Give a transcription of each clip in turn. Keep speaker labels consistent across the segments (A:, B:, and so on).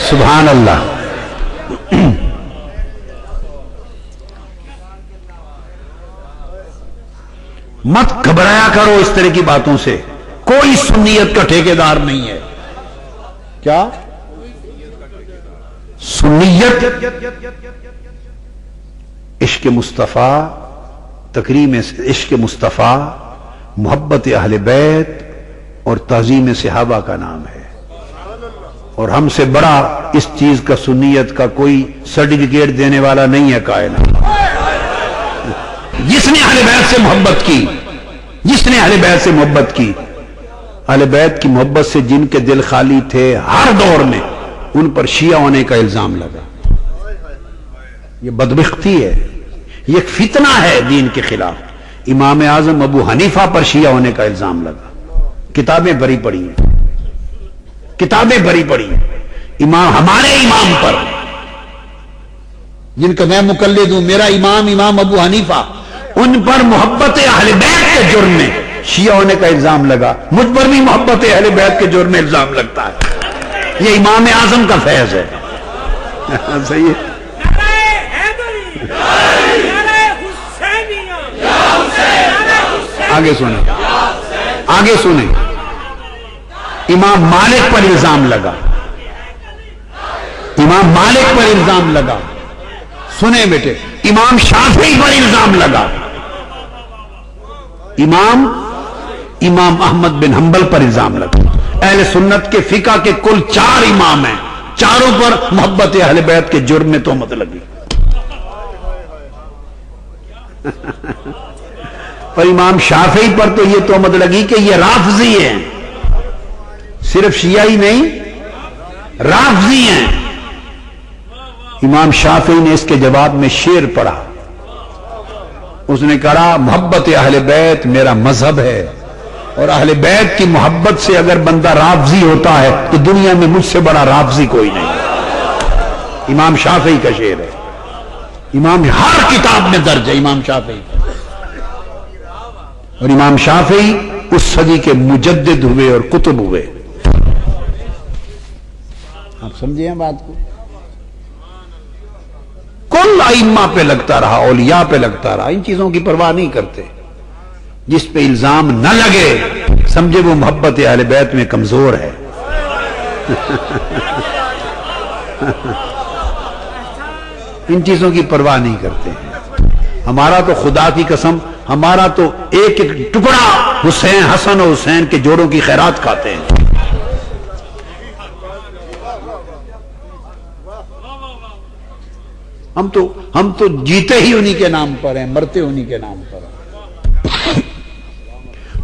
A: سبحان اللہ. مت گھبرایا کرو اس طرح کی باتوں سے. کوئی سنیت کا ٹھیکیدار نہیں ہے. کیا سنیت؟ عشق مصطفیٰ، تکریم عشق مصطفیٰ، محبت اہل بیت اور تعظیم صحابہ کا نام ہے. اور ہم سے بڑا اس چیز کا سنیت کا کوئی سرٹیفکیٹ دینے والا نہیں ہے کائنات. جس نے اہل بیت سے محبت کی، جس نے اہل بیت سے محبت کی، اہل بیت کی محبت سے جن کے دل خالی تھے ہر دور میں، ان پر شیعہ ہونے کا الزام لگا. یہ بدبختی ہے، یہ ایک فتنہ ہے دین کے خلاف. امام اعظم ابو حنیفہ پر شیعہ ہونے کا الزام لگا. کتابیں بھری پڑی ہیں، کتابیں بھری پڑی ہیں. امام، ہمارے امام پر، جن کا میں مقلد ہوں، میرا امام امام ابو حنیفہ، ان پر محبت اہل بیت کے جرم میں شیعہ ہونے کا الزام لگا. مجھ پر بھی محبت اہل بیت کے جرم میں الزام لگتا ہے. یہ امام اعظم کا فیض ہے. صحیح ہے. آگے سنیں، آگے سنیں. امام مالک پر الزام لگا، امام مالک پر الزام لگا. سنیں بیٹے، امام شافعی پر الزام لگا، امام احمد بن حنبل پر الزام لگا. اہل سنت کے فقہ کے کل 4 امام ہیں، چاروں پر محبت اہل بیت کے جرم میں تہمت لگی. پر امام شافعی پر تو یہ تہمت لگی کہ یہ رافضی ہیں. صرف شیعہ ہی نہیں، رافضی ہیں. امام شافعی نے اس کے جواب میں شعر پڑھا. اس نے کہا محبت اہل بیت میرا مذہب ہے، اور اہل بیت کی محبت سے اگر بندہ رافضی ہوتا ہے تو دنیا میں مجھ سے بڑا رافضی کوئی نہیں. امام شافعی کا شعر ہے. امام ہر کتاب میں درج ہے امام شافعی. اور امام شافعی اس صدی کے مجدد ہوئے اور کتب ہوئے. آپ سمجھے ہیں بات کو؟ کل ائمہ پہ لگتا رہا، اولیاء پہ لگتا رہا. ان چیزوں کی پرواہ نہیں کرتے. جس پہ الزام نہ لگے سمجھے وہ محبت اہل بیت میں کمزور ہے. ان چیزوں کی پرواہ نہیں کرتے ہیں. ہمارا تو خدا کی قسم، ہمارا تو ایک ایک ٹکڑا حسین، حسن اور حسین کے جوڑوں کی خیرات کھاتے ہیں. ہم تو جیتے ہی انہی کے نام پر ہیں، مرتے انہی کے نام پر ہیں.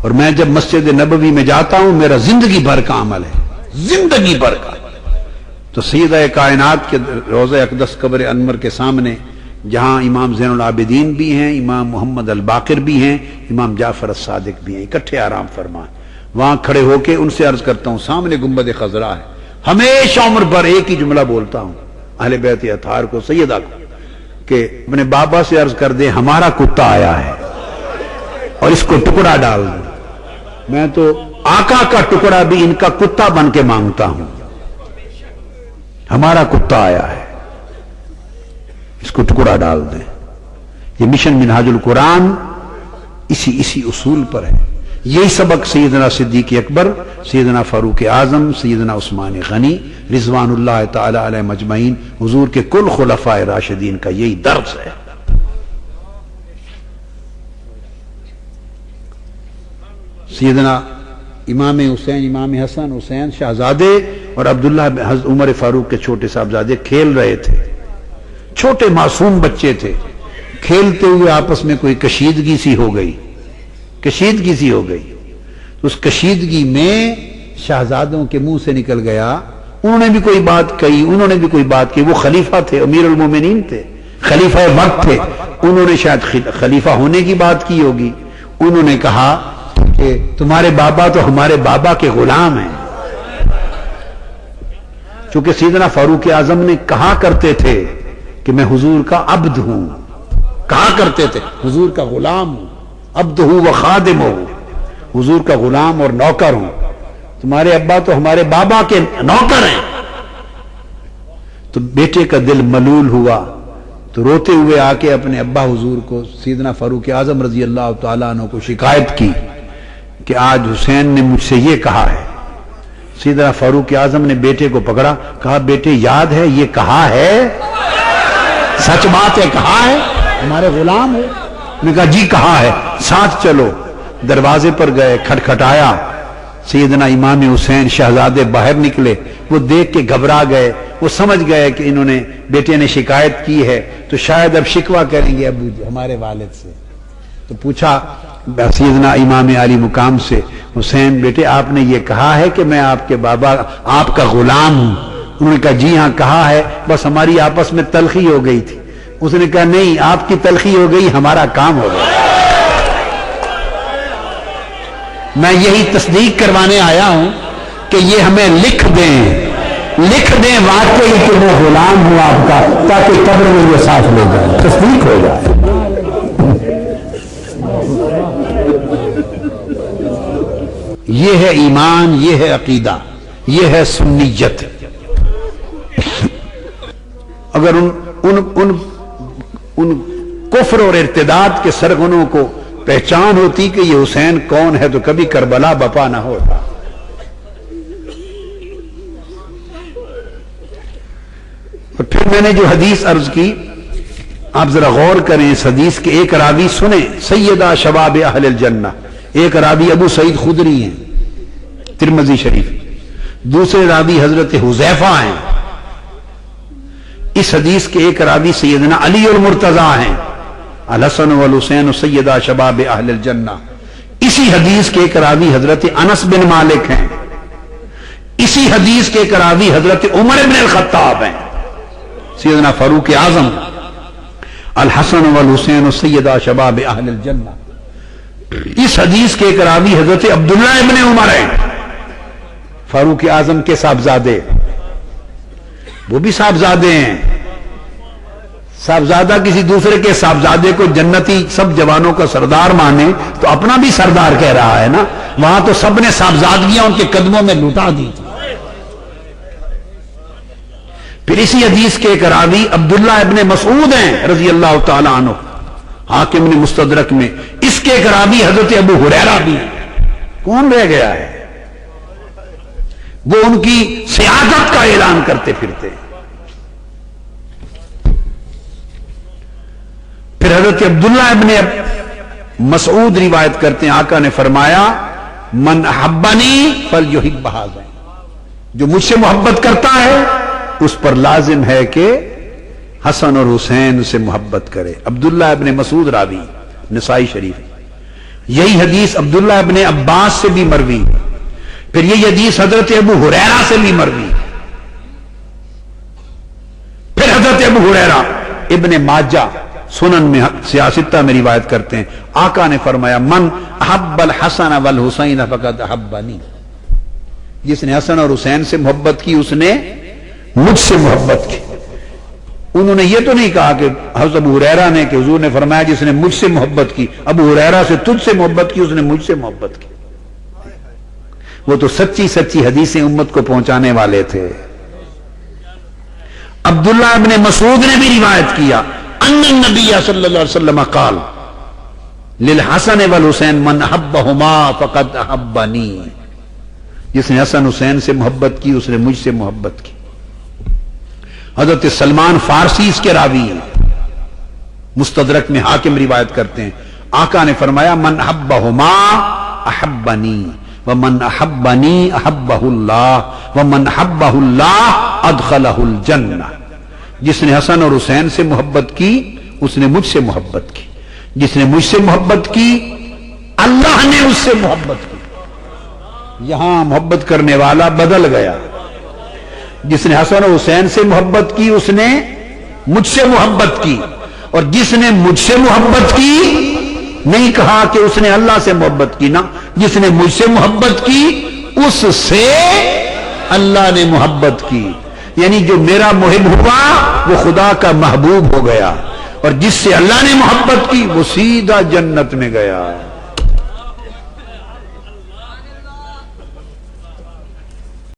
A: اور میں جب مسجد نبوی میں جاتا ہوں، میرا زندگی بھر کا عمل ہے، زندگی بھر کا. تو سیدہ کائنات کے روضہ اقدس قبر انور کے سامنے، جہاں امام زین العابدین بھی ہیں، امام محمد الباقر بھی ہیں، امام جعفر الصادق بھی ہیں، اکٹھے آرام فرما. وہاں کھڑے ہو کے ان سے عرض کرتا ہوں، سامنے گنبد خضرا ہے. ہمیشہ عمر بھر ایک ہی جملہ بولتا ہوں اہل بیت اطہار کو، سیدہ کو، کہ اپنے بابا سے عرض کر دیں ہمارا کتا آیا ہے اور اس کو ٹکڑا ڈال دیں. میں تو آقا کا ٹکڑا بھی ان کا کتا بن کے مانگتا ہوں. ہمارا کتا آیا ہے، اس کو ٹکڑا ڈال دیں. یہ مشن منہاج القرآن اسی اصول پر ہے. یہی سبق سیدنا صدیق اکبر، سیدنا فاروق اعظم، سیدنا عثمان غنی رضوان اللہ تعالی علیہ مجمعین، حضور کے کل خلفاء راشدین کا یہی درس ہے. سیدنا امام حسین، امام حسن حسین شہزادے اور عبداللہ عمر فاروق کے چھوٹے صاحبزادے کھیل رہے تھے. چھوٹے معصوم بچے تھے. کھیلتے ہوئے آپس میں کوئی کشیدگی سی ہو گئی. اس کشیدگی میں شہزادوں کے منہ سے نکل گیا، انہوں نے بھی کوئی بات کہی، وہ خلیفہ تھے، امیر المومنین تھے، خلیفہ وقت تھے. انہوں نے شاید خلیفہ ہونے کی بات کی ہوگی. انہوں نے کہا کہ تمہارے بابا تو ہمارے بابا کے غلام ہیں. چونکہ سیدنا فاروق اعظم نے کہا کرتے تھے کہ میں حضور کا عبد ہوں، کہا کرتے تھے حضور کا غلام ہوں، عبد ہوں و خادم ہوں، حضور کا غلام اور نوکر ہوں. تمہارے ابا تو ہمارے بابا کے نوکر ہیں. تو بیٹے کا دل ملول ہوا تو روتے ہوئے آ کے اپنے ابا حضور کو سیدنا فاروق اعظم رضی اللہ تعالیٰ عنہ کو شکایت کی کہ آج حسین نے مجھ سے یہ کہا ہے. سیدنا فاروق اعظم نے بیٹے کو پکڑا, کہا بیٹے یاد ہے یہ کہا ہے, سچ بات ہے کہا ہے, ہمارے غلام ہے. نے کہا جی کہا ہے, ساتھ چلو. دروازے پر گئے, کھٹکھٹایا, سیدنا امام حسین شہزادے باہر نکلے. وہ دیکھ کے گھبرا گئے, وہ سمجھ گئے کہ انہوں نے بیٹے نے شکایت کی ہے تو شاید اب شکوہ کریں گے ابو ہمارے والد سے. تو پوچھا سیدنا امام علی مقام سے, حسین بیٹے آپ نے یہ کہا ہے کہ میں آپ کے بابا آپ کا غلام ہوں؟ انہوں نے کہا جی ہاں کہا ہے, بس ہماری آپس میں تلخی ہو گئی تھی. اس نے کہا نہیں, آپ کی تلخی ہو گئی, ہمارا کام ہو گیا. میں یہی تصدیق کروانے آیا ہوں کہ یہ ہمیں لکھ دیں واقعی کہ میں غلام ہوں آپ کا, تاکہ قبر میں یہ ساتھ لے جائے, تصدیق ہو جائے. یہ ہے ایمان, یہ ہے عقیدہ, یہ ہے سنیت. اگر ان کفر اور ارتداد کے سرغنوں کو پہچان ہوتی کہ یہ حسین کون ہے تو کبھی کربلا بپا نہ ہوتا. اور پھر میں نے جو حدیث عرض کی, آپ ذرا غور کریں اس حدیث کے. ایک راوی سنیں, سیدہ شباب اہل الجنہ. ایک راوی ابو سعید خدری ہیں, ترمذی شریف. دوسرے راوی حضرت حذیفہ ہیں. اس حدیث کے ایک راوی سیدنا علی المرتضی ہیں, الحسن والحسین سیدہ شباب اہل الجنہ. اسی حدیث کے ایک راوی حضرت انس بن مالک ہیں. اسی حدیث کے ایک راوی حضرت عمر بن الخطاب ہیں. سیدنا فاروق اعظم, الحسن والحسین سیدہ شباب اہل الجنہ. اس حدیث کے ایک راوی حضرت عبداللہ ابن عمر ہیں, فاروق اعظم کے صاحبزادے. وہ بھی صاحبزادے ہیں. صاحبزادہ کسی دوسرے کے صاحبزادے کو جنتی سب جوانوں کا سردار مانے تو اپنا بھی سردار کہہ رہا ہے نا. وہاں تو سب نے صاحبزادگیاں ان کے قدموں میں لٹا دی. پھر اسی حدیث کے ایک راوی عبداللہ ابن مسعود ہیں رضی اللہ تعالی عنہ, حاکم نے مستدرک میں. اس کے ایک راوی حضرت ابو ہریرہ بھی ہیں. کون رہ گیا ہے؟ وہ ان کی سیادت کا اعلان کرتے پھرتے. پھر حضرت عبداللہ ابن مسعود روایت کرتے ہیں, آقا نے فرمایا من احبنی فلیحب ھذا, جو مجھ سے محبت کرتا ہے اس پر لازم ہے کہ حسن اور حسین سے محبت کرے. عبداللہ ابن مسعود راوی, نسائی شریف. یہی حدیث عبداللہ ابن عباس سے بھی مروی. پھر یہ حدیث حضرت ابو ہریرہ سے بھی مروی. پھر حضرت ابو ہریرہ ابن ماجہ سنن میں سیاستہ میں روایت کرتے ہیں, آقا نے فرمایا من احب الحسن والحسین فقد احبنی, جس نے حسن اور حسین سے محبت کی اس نے مجھ سے محبت کی. انہوں نے یہ تو نہیں کہا کہ حضرت ابو ہریرہ نے, کہ حضور نے فرمایا جس نے مجھ سے محبت کی, ابو ہریرہ سے تجھ سے محبت کی, اس نے مجھ سے محبت کی. وہ تو سچی سچی حدیثیں امت کو پہنچانے والے تھے. عبداللہ ابن مسعود نے بھی روایت کیا ان النبی صلی اللہ علیہ وسلم قال للحسن والحسین من احبہما فقد احبنی, جس نے حسن حسین سے محبت کی اس نے مجھ سے محبت کی. حضرت سلمان فارسی اس کے راوی ہیں, مستدرک میں حاکم روایت کرتے ہیں, آقا نے فرمایا من احبہما احبنی ومن احبنی احبہ اللہ ومن احبہ اللہ ادخلہ الجنہ. جس نے حسن اور حسین سے محبت کی اس نے مجھ سے محبت کی, جس نے مجھ سے محبت کی اللہ نے اس سے محبت کی. یہاں محبت کرنے والا بدل گیا. جس نے حسن اور حسین سے محبت کی اس نے مجھ سے محبت کی, اور جس نے مجھ سے محبت کی نہیں کہا کہ اس نے اللہ سے محبت کی, نا, جس نے مجھ سے محبت کی اس سے اللہ نے محبت کی. یعنی جو میرا محب ہوا وہ خدا کا محبوب ہو گیا, اور جس سے اللہ نے محبت کی وہ سیدھا جنت میں گیا.